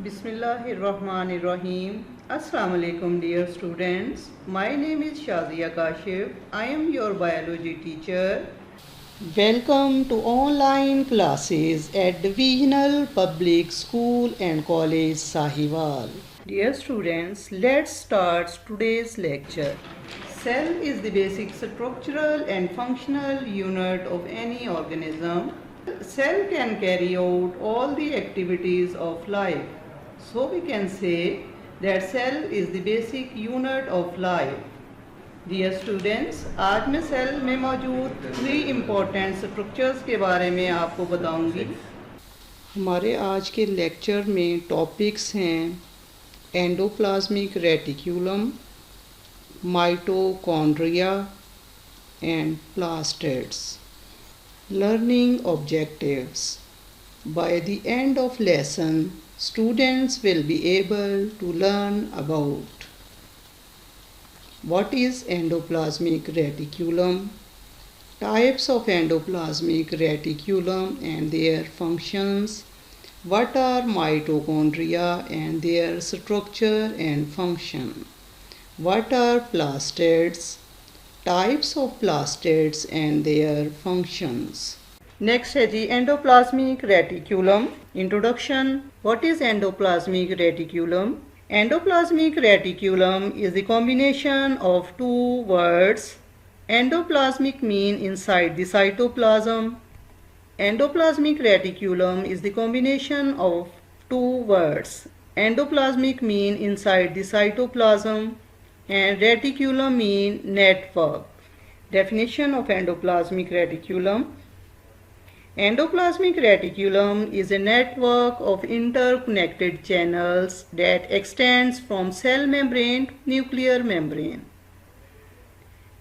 Bismillahirrahmanirrahim. Assalamu alaikum dear students. My name is Shazia Kashif. I am your biology teacher. Welcome to online classes at Divisional Public School and College Sahiwal. Dear students, let's start today's lecture. Cell is the basic structural and functional unit of any organism. Cell can carry out all the activities of life. So we can say that cell is the basic unit of life. Dear students, आज मैं cell में मौजूद 3 important structures के बारे में आपको बताऊंगी। हमारे आज के लेक्चर में टॉपिक्स हैं endoplasmic reticulum, mitochondria and plastids. Learning objectives. By the end of lesson, students will be able to learn about what is endoplasmic reticulum, types of endoplasmic reticulum and their functions, what are mitochondria and their structure and function, what are plastids, types of plastids and their functions. Next है जी endoplasmic reticulum. Introduction. What is endoplasmic reticulum? Endoplasmic reticulum is the combination of two words. Endoplasmic mean inside the cytoplasm. Endoplasmic reticulum is the combination of two words. Endoplasmic mean inside the cytoplasm and reticulum mean network. Definition of endoplasmic reticulum. Endoplasmic reticulum is a network of interconnected channels that extends from cell membrane to nuclear membrane.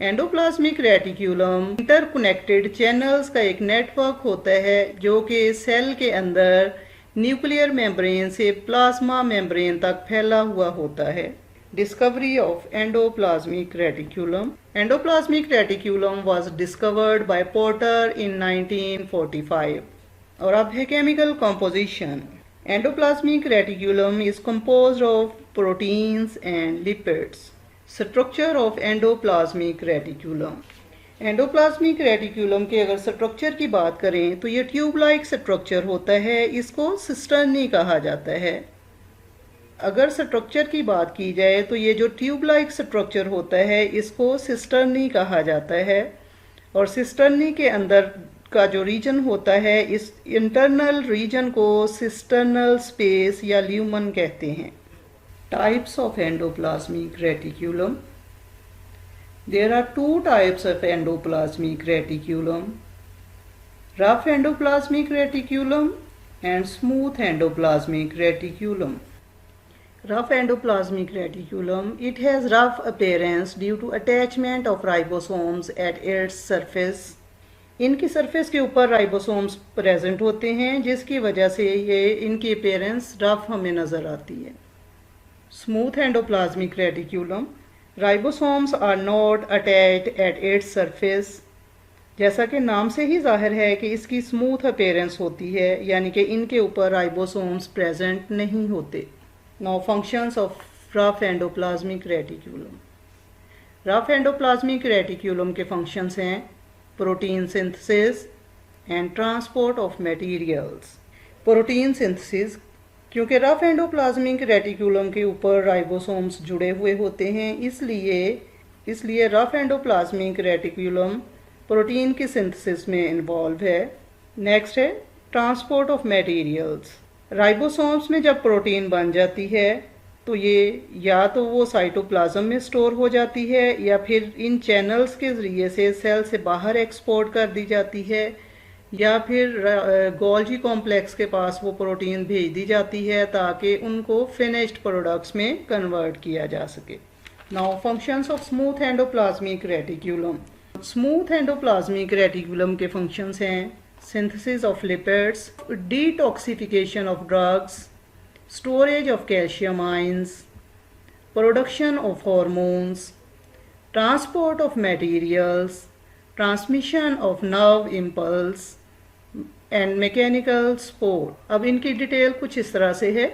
Endoplasmic reticulum interconnected channels का एक network होता है जो कि cell के अंदर nuclear membrane से plasma membrane तक फैला हुआ होता है. Discovery of endoplasmic reticulum. Endoplasmic reticulum was discovered by Porter in 1945. और अब है chemical composition. Endoplasmic reticulum is composed of proteins and lipids. Structure of endoplasmic reticulum. Endoplasmic reticulum के अगर स्ट्रक्चर की बात करें तो ये ट्यूब लाइक स्ट्रक्चर होता है. इसको सिस्टर्नी कहा जाता है. अगर स्ट्रक्चर की बात की जाए तो ये जो ट्यूब लाइक स्ट्रक्चर होता है इसको सिस्टर्नी कहा जाता है. और सिस्टर्नी के अंदर का जो रीजन होता है इस इंटरनल रीजन को सिस्टर्नल स्पेस या ल्यूमन कहते हैं. Types of endoplasmic reticulum. There are 2 types of endoplasmic reticulum. Rough endoplasmic reticulum and smooth endoplasmic reticulum. Rough endoplasmic reticulum. It has rough appearance due to attachment of ribosomes at its surface. इनकी surface के ऊपर ribosomes present होते हैं जिसकी वजह से ये इनकी अपीयरेंस रफ हमें नज़र आती है. Smooth endoplasmic reticulum. Ribosomes are not attached at its surface. जैसा कि नाम से ही जाहिर है कि इसकी स्मूथ अपीयरेंस होती है यानी कि इनके ऊपर राइबोसोम्स प्रेजेंट नहीं होते. Now functions of rough endoplasmic reticulum. Rough endoplasmic reticulum के functions हैं protein synthesis and transport of materials. Protein synthesis. क्योंकि rough endoplasmic reticulum के ऊपर राइबोसोम्स जुड़े हुए होते हैं इसलिए rough endoplasmic reticulum प्रोटीन की सिंथेसिस में इन्वॉल्व है. नेक्स्ट है ट्रांसपोर्ट ऑफ मटेरियल्स. राइबोसोम्स में जब प्रोटीन बन जाती है तो ये या तो वो साइटोप्लाज्म में स्टोर हो जाती है या फिर इन चैनल्स के ज़रिए से सेल से बाहर एक्सपोर्ट कर दी जाती है या फिर गोल्जी कॉम्प्लेक्स के पास वो प्रोटीन भेज दी जाती है ताकि उनको फिनिश्ड प्रोडक्ट्स में कन्वर्ट किया जा सके. Now functions of smooth endoplasmic reticulum. Smooth endoplasmic reticulum के फंक्शंस हैं synthesis of lipids, detoxification of drugs, storage of calcium ions, production of hormones, transport of materials, transmission of nerve impulse and mechanical support. अब इनकी detail कुछ इस तरह से है.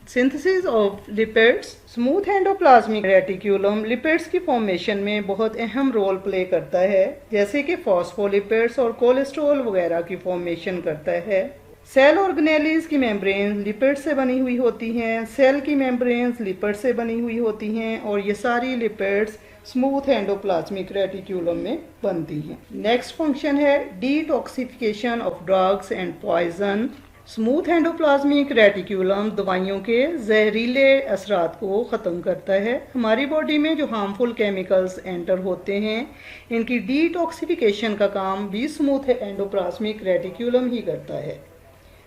Synthesis of lipids. Smooth endoplasmic reticulum lipids की formation में बहुत अहम रोल प्ले करता है, जैसे कि फॉस्फोलिपिड्स और कोलेस्ट्रॉल वगैरह की फॉर्मेशन करता है। सेल ऑर्गेनेलीज की मेम्ब्रेन लिपिड से बनी हुई होती हैं, सेल की मेम्ब्रेन्स लिपिड से बनी हुई होती हैं और ये सारी लिपिड्स स्मूथ एंडोप्लाज्मिक रेटिक्यूलम में बनती हैं। नेक्स्ट फंक्शन है detoxification of drugs and poison. Smooth endoplasmic reticulum दवाइयों के जहरीले असरात को ख़त्म करता है। हमारी बॉडी में जो हार्मफुल केमिकल्स एंटर होते हैं, इनकी डिटॉक्सिफिकेशन का काम भी स्मूथ एंडोप्लाज्मिक रेटिक्यूलम ही करता है।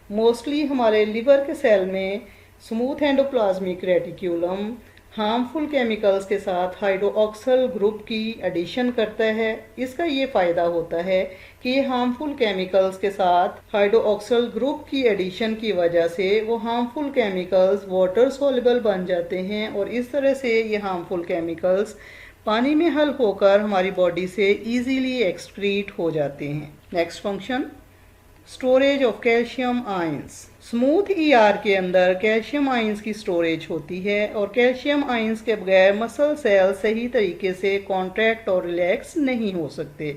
मोस्टली हमारे लिवर के सेल में smooth endoplasmic reticulum harmful chemicals के साथ हाइड्रोक्सिल ग्रुप की एडिशन करता है। इसका ये फ़ायदा होता है कि ये हार्मफुल केमिकल्स के साथ हाइड्रोक्सिल ग्रुप की एडिशन की वजह से वो हार्मफुल केमिकल्स वाटर सॉल्युबल बन जाते हैं और इस तरह से ये हार्मफुल केमिकल्स पानी में हल होकर हमारी बॉडी से ईजीली एक्सक्रीट हो जाते हैं। Next function storage of calcium ions. Smooth ER के अंदर कैल्शियम आयंस की स्टोरेज होती है और कैल्शियम आयंस के बगैर मसल सेल सही तरीके से कॉन्ट्रैक्ट और रिलैक्स नहीं हो सकते।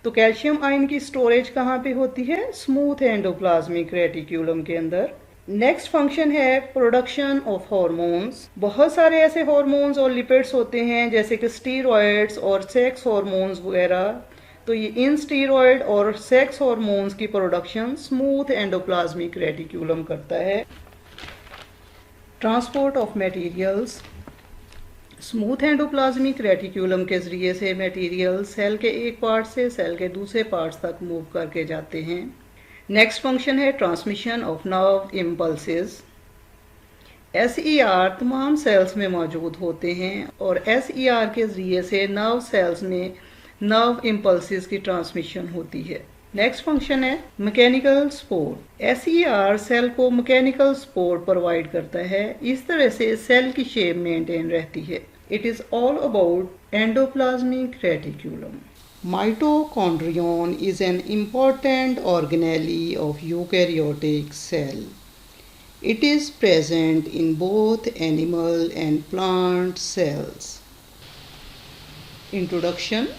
तो कैल्शियम आयन की स्टोरेज कहाँ पे होती है? स्मूथ एंडोप्लाज्मिक रेटिक्यूलम के अंदर। नेक्स्ट फंक्शन है प्रोडक्शन ऑफ हार्मोन्स। बहुत सारे ऐसे हार्मोन्स और लिपिड्स होते हैं जैसे कि स्टीरॉयड्स और सेक्स हार्मोन्स वगैरह। तो ये इन स्टीरॉयड और सेक्स हार्मोन्स की प्रोडक्शन स्मूथ एंडोप्लाज्मिक रेटिक्यूलम करता है। Transport of materials. Smooth endoplasmic reticulum के ज़रिए से मटेरियल सेल के एक पार्ट से सेल के दूसरे पार्ट्स तक मूव करके जाते हैं। नेक्स्ट फंक्शन है transmission of nerve impulses. SER तमाम सेल्स में मौजूद होते हैं और SER के ज़रिए से नर्व सेल्स में नर्व इम्पल्सेस की ट्रांसमिशन होती है। नेक्स्ट फंक्शन है मैकेनिकल सपोर्ट। SER सेल को मैकेनिकल सपोर्ट प्रोवाइड करता है, इस तरह से सेल की शेप मेंटेन रहती है। It is all about endoplasmic reticulum. Mitochondrion is an important organelle of eukaryotic cell. It is present in both animal and plant cells. Introduction.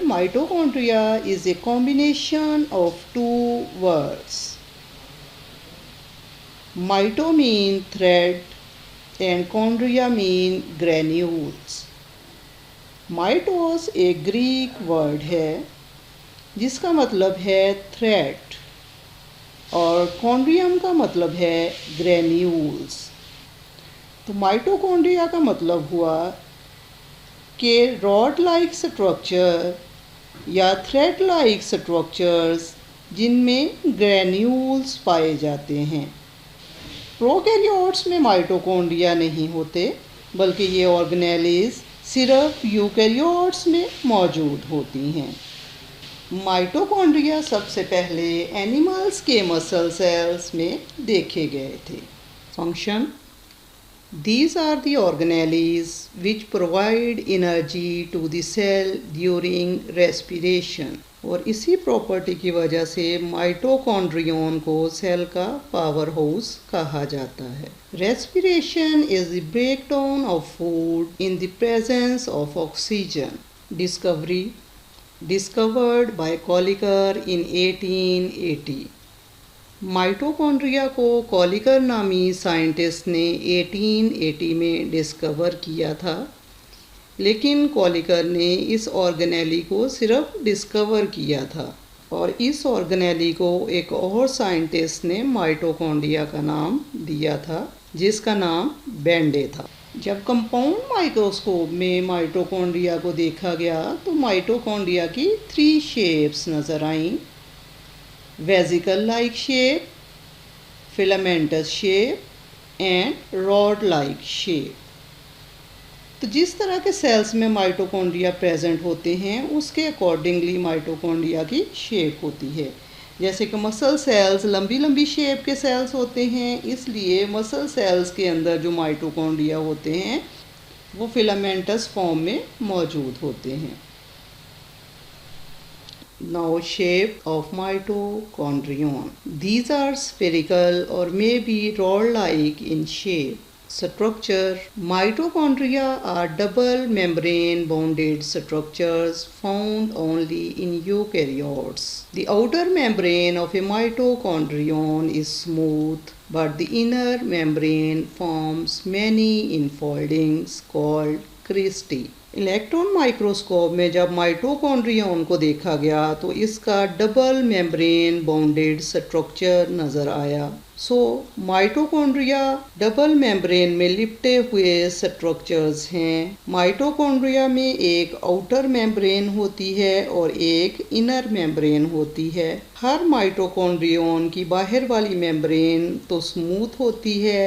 Mitochondria is a combination of two words. Mito mean thread and chondria mean granules. Mitos एक Greek word है जिसका मतलब है thread और कॉन्ड्रियम का मतलब है granules. तो माइटोकॉन्ड्रिया का मतलब हुआ कि रॉड लाइक स्ट्रक्चर या थ्रेड लाइक स्ट्रक्चर्स जिनमें ग्रेन्यूल्स पाए जाते हैं। प्रोकैरियोट्स में माइटोकॉन्ड्रिया नहीं होते, बल्कि ये ऑर्गेनेलीज सिर्फ यूकैरियोट्स में मौजूद होती हैं। माइटोकॉन्ड्रिया सबसे पहले एनिमल्स के मसल सेल्स में देखे गए थे। Function. These are the organelles which provide energy to the cell during respiration। और इसी प्रॉपर्टी की वजह से माइटोकॉन्ड्रियन को सेल का पावर हाउस कहा जाता है। Respiration is the breakdown of food in the presence of oxygen. Discovered by Kolliker in 1880। Mitochondria को कॉलिकर नामी साइंटिस्ट ने 1880 में डिस्कवर किया था, लेकिन कॉलिकर ने इस ऑर्गेनेली को सिर्फ डिस्कवर किया था और इस ऑर्गेनेली को एक और साइंटिस्ट ने माइटोकॉन्ड्रिया का नाम दिया था, जिसका नाम बेंडे था। जब कंपाउंड माइक्रोस्कोप में माइटोकॉन्ड्रिया को देखा गया तो माइटोकॉन्ड्रिया की 3 शेप्स नज़र आईं: vesicle like shape, filamentous shape and rod like shape. तो जिस तरह के सेल्स में माइटोकॉन्ड्रिया प्रेजेंट होते हैं उसके अकॉर्डिंगली माइटोकॉन्ड्रिया की शेप होती है। जैसे कि मसल सेल्स लंबी लंबी शेप के सेल्स होते हैं, इसलिए मसल सेल्स के अंदर जो माइटोकॉन्ड्रिया होते हैं वो फिलामेंटस फॉर्म में मौजूद होते हैं। Now, shape of mitochondrion. These are spherical or maybe rod-like in shape. Structure. Mitochondria are double membrane bonded structures found only in eukaryotes. The outer membrane of a mitochondrion is smooth, but the inner membrane forms many infoldings called cristae. Electron microscope में जब mitochondrion को देखा गया तो इसका double membrane bounded structure नज़र आया। Mitochondria double membrane में लिपटे हुए स्ट्रक्चर्स हैं। माइटोकॉन्ड्रिया में एक आउटर मेम्ब्रेन होती है और एक इनर मेम्ब्रेन होती है। हर माइटोकॉन्ड्रियन की बाहर वाली मेम्ब्रेन तो स्मूथ होती है,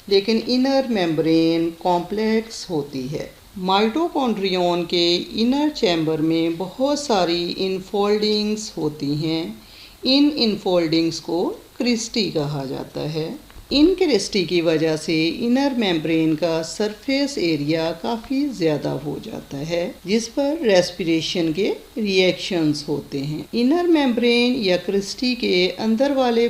लेकिन इनर मेम्ब्रेन कॉम्प्लेक्स होती है। माइटोकॉन्ड्रियन के इनर चैम्बर में बहुत सारी इनफोल्डिंग्स होती हैं। इन इनफोल्डिंग्स को क्रिस्टी कहा जाता है। इन क्रिस्टी की वजह से इनर मेम्ब्रेन का सरफेस एरिया काफ़ी ज़्यादा हो जाता है, जिस पर रेस्पिरेशन के रिएक्शंस होते हैं। इनर मेम्ब्रेन या क्रिस्टी के अंदर वाले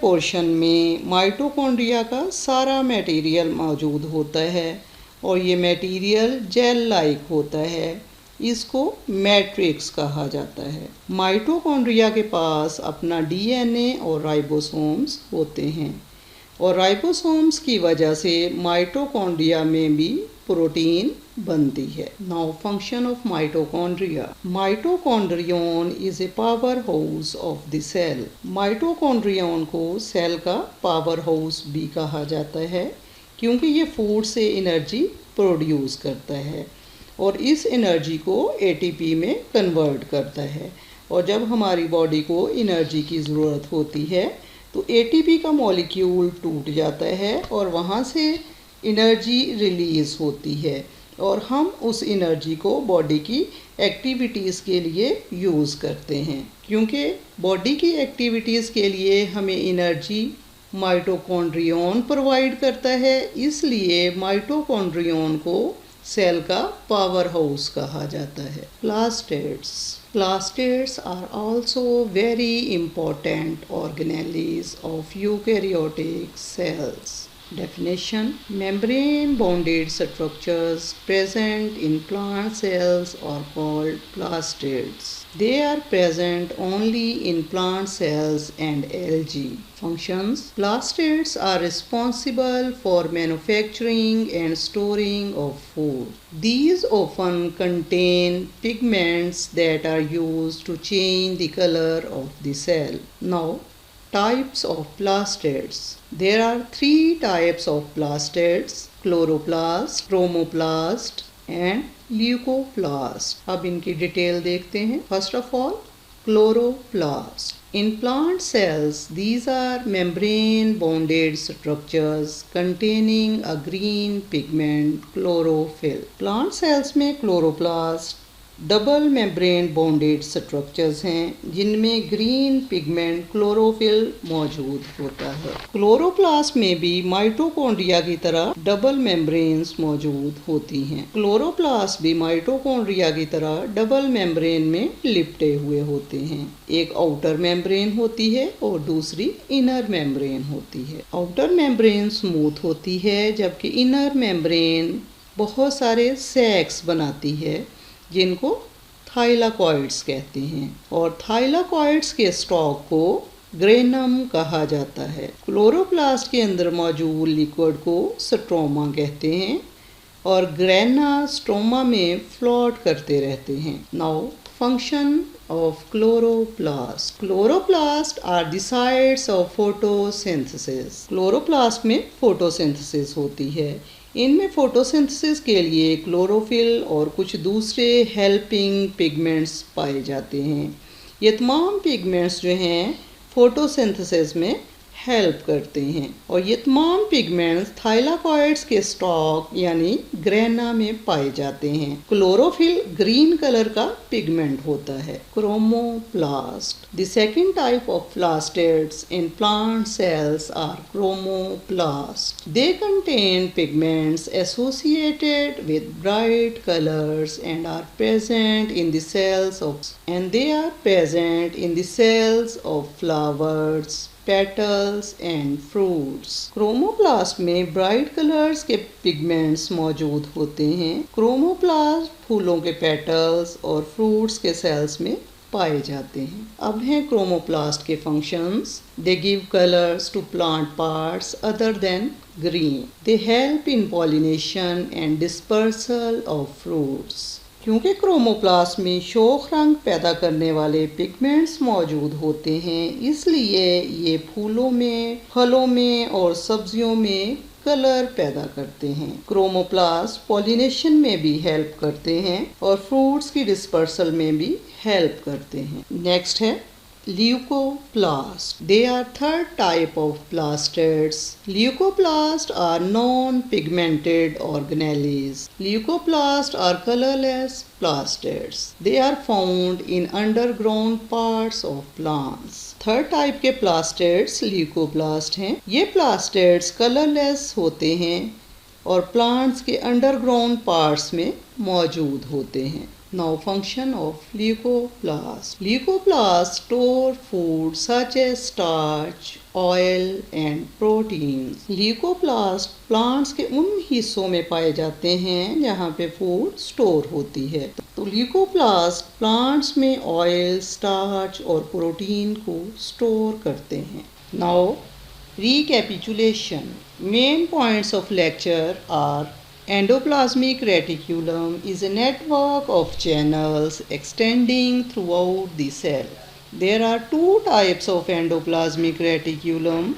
पोर्शन में माइटोकॉन्ड्रिया का सारा मटेरियल मौजूद होता है और ये मटेरियल जेल लाइक होता है। इसको मैट्रिक्स कहा जाता है। माइटोकॉन्ड्रिया के पास अपना डीएनए और राइबोसोम्स होते हैं और राइबोसोम्स की वजह से माइटोकॉन्ड्रिया में भी प्रोटीन बनती है। Now function of mitochondria. Mitochondrion is a power house of the cell. Mitochondrion को सेल का पावर हाउस भी कहा जाता है, क्योंकि ये फूड से एनर्जी प्रोड्यूस करता है और इस एनर्जी को एटीपी में कन्वर्ट करता है। और जब हमारी बॉडी को एनर्जी की ज़रूरत होती है तो एटीपी का मॉलिक्यूल टूट जाता है और वहाँ से एनर्जी रिलीज़ होती है और हम उस एनर्जी को बॉडी की एक्टिविटीज़ के लिए यूज़ करते हैं। क्योंकि बॉडी की एक्टिविटीज़ के लिए हमें एनर्जी माइटोकॉन्ड्रियन प्रोवाइड करता है, इसलिए माइटोकॉन्ड्रियन को सेल का पावर हाउस कहा जाता है। Plastids are also very important organelles of eukaryotic cells. Definition. Membrane bonded structures present in plant cells are called plastids. They are present only in plant cells and algae. Functions. Plastids are responsible for manufacturing and storing of food. These often contain pigments that are used to change the color of the cell. Now, types of plastids. There are 3 types of plastids: chloroplast, chromoplast and leucoplast. अब इनकी detail देखते हैं। First of all, chloroplast. In plant cells, these are membrane bonded structures containing a green pigment chlorophyll. Plant cells में chloroplast double membrane bonded structures हैं जिनमें green pigment chlorophyll मौजूद होता है। क्लोरोप्लास्ट में भी माइटोकॉन्ड्रिया की तरह डबल मेम्ब्रेन्स मौजूद होती हैं। क्लोरोप्लास्ट भी माइटोकॉन्ड्रिया की तरह डबल मेम्ब्रेन में लिपटे हुए होते हैं। एक आउटर मेम्ब्रेन होती है और दूसरी इनर मेम्ब्रेन होती है। आउटर मेम्ब्रेन स्मूथ होती है, जबकि इनर मेम्ब्रेन बहुत सारे सैक्स बनाती है जिनको थाइलाकॉइड्स कहते हैं और थाइलाकॉइड्स के स्टॉक को ग्रेनम कहा जाता है। क्लोरोप्लास्ट के अंदर मौजूद लिक्विड को स्ट्रोमा कहते हैं और ग्रेना स्ट्रोमा में फ्लोट करते रहते हैं। Now function of chloroplast. Chloroplast are the sites of photosynthesis. Chloroplast में फोटोसिंथेसिस होती है। इनमें फोटोसिंथेसिस के लिए क्लोरोफिल और कुछ दूसरे हेल्पिंग पिगमेंट्स पाए जाते हैं। ये तमाम पिगमेंट्स जो हैं फोटोसिंथेसिस में हेल्प करते हैं और ये तमाम पिगमेंट्स थाइलाकॉइड्स के स्टॉक यानी ग्रेना में पाए जाते हैं। क्लोरोफिल ग्रीन कलर का पिगमेंट होता है। Chromoplast, the second type of plastids in plant cells are chromoplast. They contain pigments associated with bright colors and are present in the cells of flowers, petals and fruits. Chromoplast में bright colours के pigments मौजूद होते हैं। Chromoplast फूलों के petals और fruits के sales में पाए जाते हैं। अब हैं क्रोमोप्लास्ट के functions. They give colours to plant parts other than green. They help in pollination and dispersal of fruits. क्योंकि क्रोमोप्लास्ट में शोख रंग पैदा करने वाले पिगमेंट्स मौजूद होते हैं, इसलिए ये फूलों में, फलों में और सब्जियों में कलर पैदा करते हैं। क्रोमोप्लास्ट पॉलिनेशन में भी हेल्प करते हैं और फ्रूट्स की डिस्पर्सल में भी हेल्प करते हैं। नेक्स्ट है Leucoplast. They are third type of plastids. Leucoplasts are non-pigmented organelles. Leucoplasts are colorless plastids. They are found in underground parts of plants. Third type के प्लास्टिड्स ल्यूकोप्लास्ट हैं। ये plastids colourless होते हैं और plants के underground parts में मौजूद होते हैं। Now function of leucoplast. Leucoplasts store food such as starch, oil and proteins. Leucoplast plants के उन हिस्सों में पाए जाते हैं जहाँ पे फूड स्टोर होती है। तो ल्यूकोप्लास्ट प्लांट्स में ऑयल, स्टार्च और प्रोटीन को स्टोर करते हैं। Now recapitulation. Main points of lecture are: endoplasmic reticulum is a network of channels extending throughout the cell. There are two types of endoplasmic reticulum: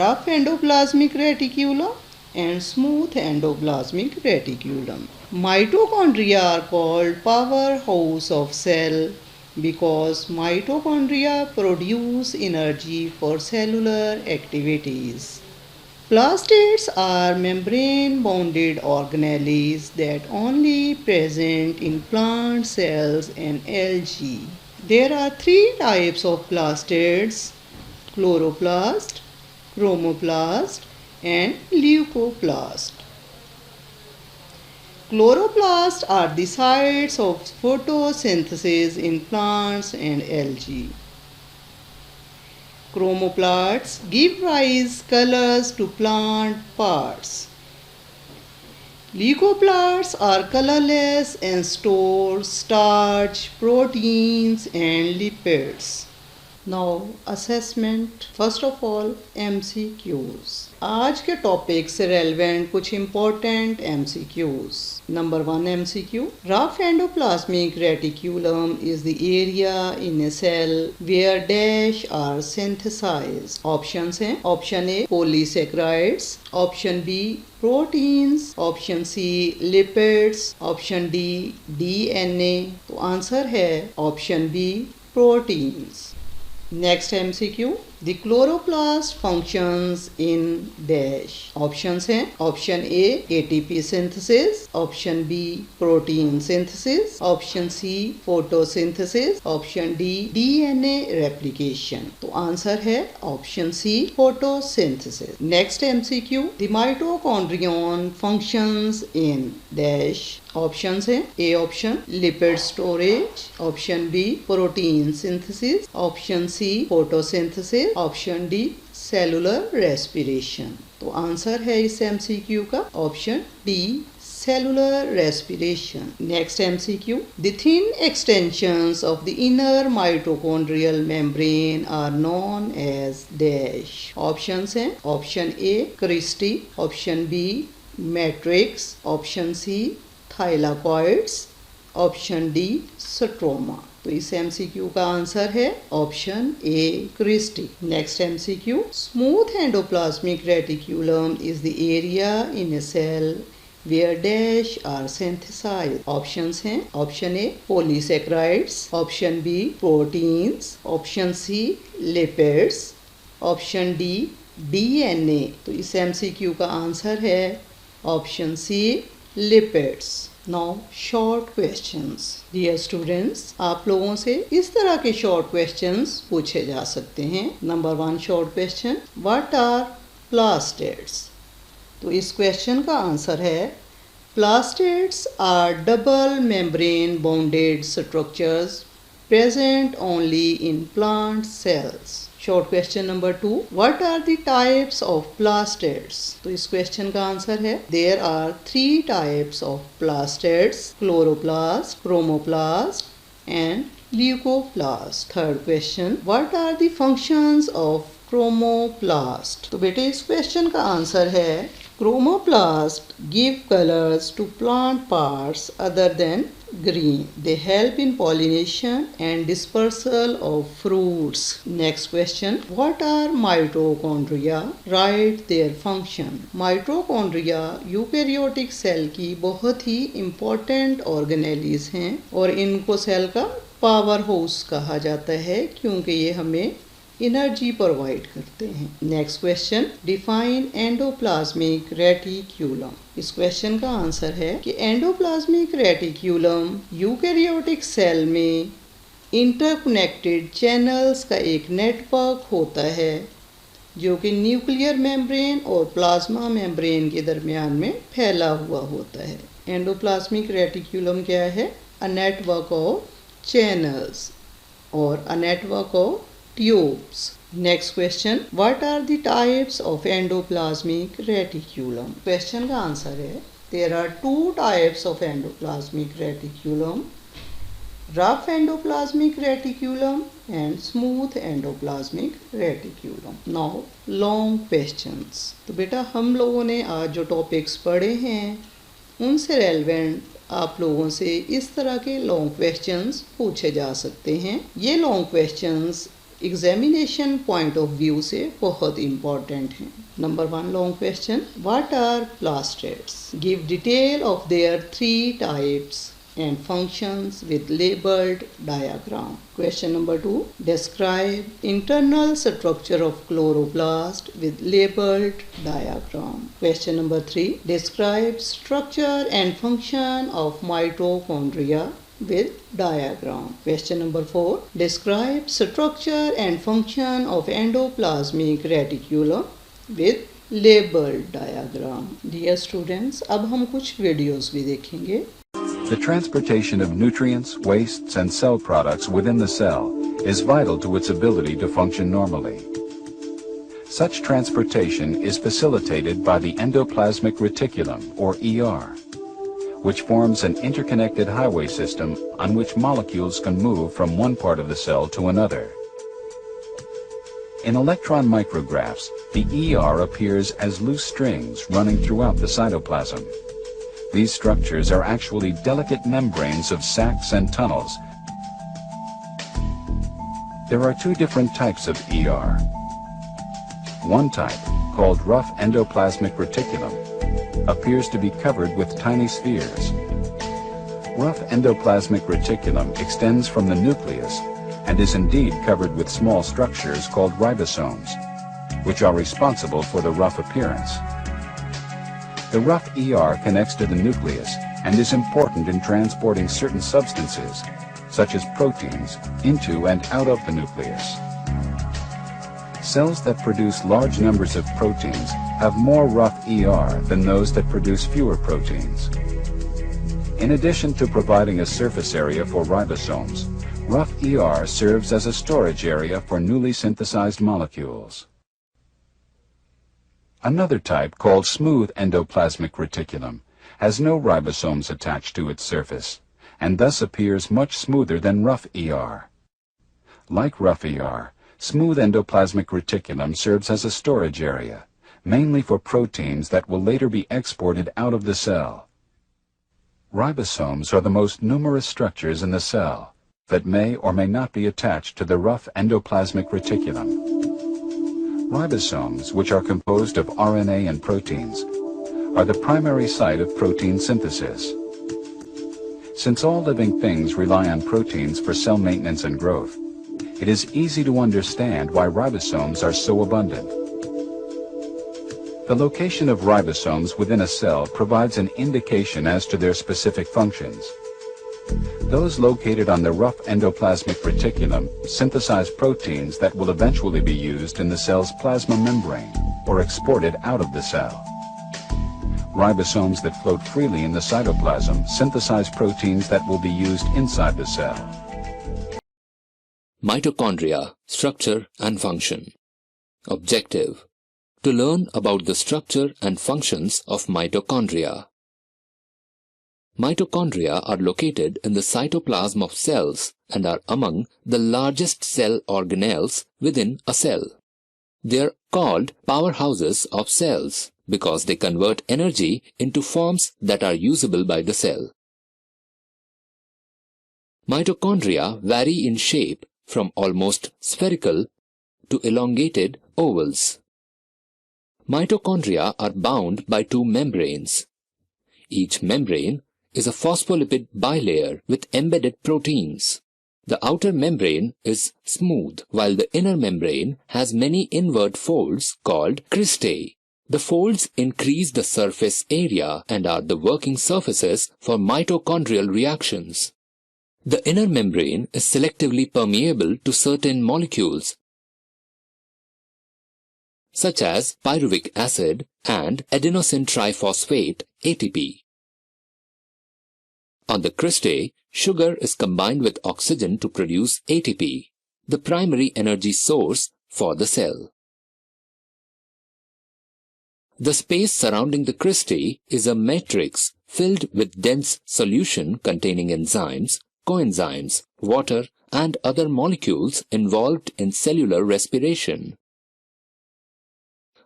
rough endoplasmic reticulum and smooth endoplasmic reticulum. Mitochondria are called powerhouse of cell because mitochondria produce energy for cellular activities. Plastids are membrane-bounded organelles that only present in plant cells and algae. There are three types of plastids: chloroplast, chromoplast, and leucoplast. Chloroplasts are the sites of photosynthesis in plants and algae. Chromoplasts give rise colors to plant parts. Leucoplasts are colorless and store starch, proteins and lipids. Now assessment. First of all, MCQs. आज के topic से relevant कुछ important MCQs. Number 1 MCQ. Rough endoplasmic reticulum is the area in a cell where dash are synthesized. Options हैं. Option A polysaccharides, Option B proteins, Option C lipids, Option D DNA. तो answer है Option B proteins. Next MCQ. The chloroplast functions in dash. Options हैं. Option A ATP synthesis, Option B protein synthesis, Option C photosynthesis, Option D DNA replication. तो answer है Option C photosynthesis. Next MCQ. The mitochondrion functions in dash. Options हैं. A option lipid storage, Option B protein synthesis, Option C photosynthesis, Option D cellular respiration. तो answer है इस MCQ का Option D cellular respiration. Next MCQ. The thin extensions of the inner mitochondrial membrane are known as dash. Options हैं. Option A cristae, Option B matrix, Option C thylakoids, Option D stroma. तो इस MCQ का answer है Option A cristae. Next MCQ. Smooth endoplasmic reticulum is the area in a cell where dash are synthesized. Options हैं. Option A polysaccharides, Option B proteins, Option C lipids, Option D DNA। तो इस MCQ का answer है option C, lipids. Now short questions. Dear students, आप लोगों से इस तरह के शॉर्ट क्वेश्चंस पूछे जा सकते हैं। Number 1 short question, what are plastids? तो इस क्वेश्चन का आंसर है plastids are double membrane bounded structures present only in plant cells. Short question number 2, what are the types of plastids? तो इस क्वेश्चन का आंसर है there are 3 types of plastids, chloroplast, chromoplast and leucoplast. Third question, what are the functions of chromoplast? तो बेटे इस question का answer है chromoplast give colors to plant parts other than green. They help in pollination and dispersal of fruits. Next question, what are mitochondria? Write their function. Mitochondria eukaryotic cell की बहुत ही important organelles हैं और इनको cell का power house कहा जाता है क्योंकि ये हमें एनर्जी प्रोवाइड करते हैं। Next question, define endoplasmic reticulum. इस क्वेश्चन का आंसर है कि एंडोप्लाज्मिक रेटिक्यूलम यूकैरियोटिक सेल में इंटरकनेक्टेड चैनल्स का एक नेटवर्क होता है जो कि न्यूक्लियर मेम्ब्रेन और प्लाज्मा मेम्ब्रेन के दरमियान में फैला हुआ होता है। एंडोप्लाज्मिक रेटिक्यूलम क्या है? अ नेटवर्क ऑफ चैनल्स और a network of tubes. Next question, what are the types of endoplasmic reticulum? Question का आंसर है there are 2 types of endoplasmic reticulum, rough endoplasmic reticulum and smooth endoplasmic reticulum. Now long questions. तो बेटा हम लोगों ने आज जो topics पढ़े हैं उनसे रेलेवेंट आप लोगों से इस तरह के लॉन्ग क्वेश्चंस पूछे जा सकते हैं। ये long questions examination point of view से बहुत इंपॉर्टेंट हैं। Number 1 long question, what are plastids? Give detail of their 3 types and functions with labelled diagram. Question number 2, describe internal structure of chloroplast with labelled diagram. Question number 3, describe structure and function of mitochondria with diagram. Question number 4, describe structure and function of endoplasmic reticulum with labeled diagram. Dear students, अब हम कुछ videos भी देखेंगे। The transportation of nutrients, wastes and cell products within the cell is vital to its ability to function normally. Such transportation is facilitated by the endoplasmic reticulum or ER, which forms an interconnected highway system on which molecules can move from one part of the cell to another. In electron micrographs, the ER appears as loose strings running throughout the cytoplasm. These structures are actually delicate membranes of sacs and tunnels. There are 2 different types of ER. One type, called rough endoplasmic reticulum, appears to be covered with tiny spheres. Rough endoplasmic reticulum extends from the nucleus and is indeed covered with small structures called ribosomes, which are responsible for the rough appearance. The rough ER connects to the nucleus and is important in transporting certain substances, such as proteins, into and out of the nucleus. Cells that produce large numbers of proteins have more rough ER than those that produce fewer proteins. In addition to providing a surface area for ribosomes, rough ER serves as a storage area for newly synthesized molecules. Another type, called smooth endoplasmic reticulum, has no ribosomes attached to its surface, and thus appears much smoother than rough ER. Like rough ER, smooth endoplasmic reticulum serves as a storage area, mainly for proteins that will later be exported out of the cell. Ribosomes are the most numerous structures in the cell that may or may not be attached to the rough endoplasmic reticulum. Ribosomes, which are composed of RNA and proteins, are the primary site of protein synthesis. Since all living things rely on proteins for cell maintenance and growth, it is easy to understand why ribosomes are so abundant. The location of ribosomes within a cell provides an indication as to their specific functions. Those located on the rough endoplasmic reticulum synthesize proteins that will eventually be used in the cell's plasma membrane or exported out of the cell. Ribosomes that float freely in the cytoplasm synthesize proteins that will be used inside the cell. Mitochondria, structure and function. Objective: to learn about the structure and functions of mitochondria. Mitochondria are located in the cytoplasm of cells and are among the largest cell organelles within a cell. They are called powerhouses of cells because they convert energy into forms that are usable by the cell. Mitochondria vary in shape from almost spherical to elongated ovals. Mitochondria are bound by two membranes. Each membrane is a phospholipid bilayer with embedded proteins. The outer membrane is smooth, while the inner membrane has many inward folds called cristae. The folds increase the surface area and are the working surfaces for mitochondrial reactions. The inner membrane is selectively permeable to certain molecules, such as pyruvic acid and adenosine triphosphate (ATP). On the cristae, sugar is combined with oxygen to produce ATP, the primary energy source for the cell. The space surrounding the cristae is a matrix filled with dense solution containing enzymes, coenzymes, water, and other molecules involved in cellular respiration.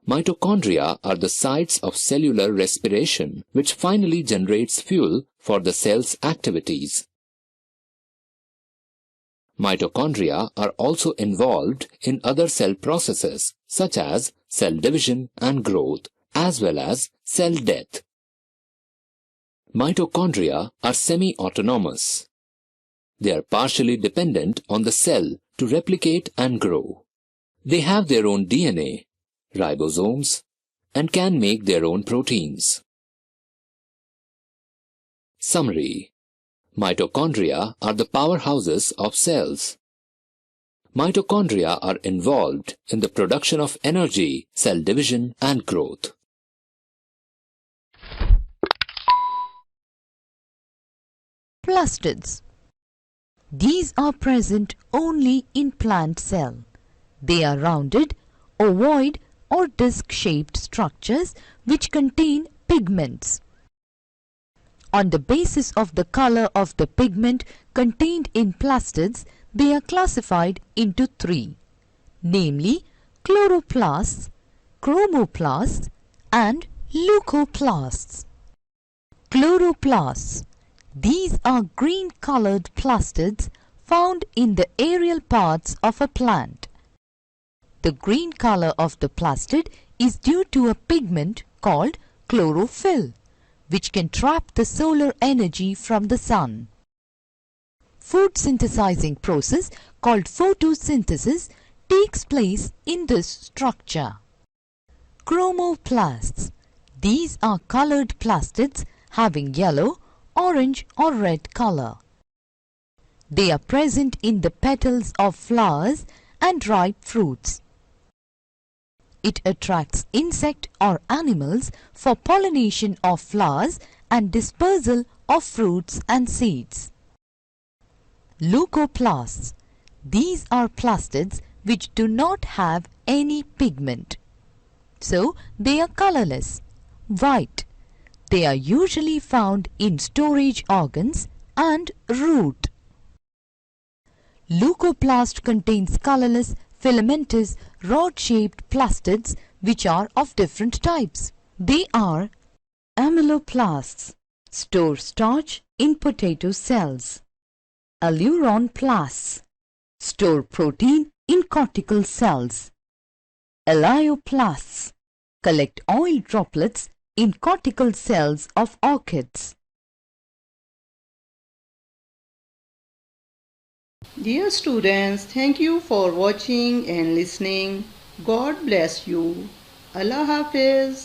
Mitochondria are the sites of cellular respiration, which finally generates fuel for the cell's activities. Mitochondria are also involved in other cell processes, such as cell division and growth, as well as cell death. Mitochondria are semi-autonomous. They are partially dependent on the cell to replicate and grow. They have their own DNA, ribosomes, and can make their own proteins. Summary: mitochondria are the powerhouses of cells. Mitochondria are involved in the production of energy, cell division, and growth. Plastids. These are present only in plant cell. They are rounded, ovoid or disc-shaped structures which contain pigments. On the basis of the color of the pigment contained in plastids, they are classified into three, namely chloroplasts, chromoplasts, and leucoplasts. Chloroplasts. These are green-colored plastids found in the aerial parts of a plant. The green color of the plastid is due to a pigment called chlorophyll, which can trap the solar energy from the sun. Food synthesizing process called photosynthesis takes place in this structure. Chromoplasts. These are colored plastids having yellow, orange or red color. They are present in the petals of flowers and ripe fruits. It attracts insect or animals for pollination of flowers and dispersal of fruits and seeds. Leucoplasts. These are plastids which do not have any pigment. So they are colorless, white. They are usually found in storage organs and root. Leucoplast contains colorless, filamentous, rod-shaped plastids which are of different types. They are amyloplasts, store starch in potato cells. Aleuronplasts, store protein in cortical cells. Elaioplasts, collect oil droplets in cortical cells of orchids. Dear students, thank you for watching and listening. God bless you. अल्लाह हाफिज़।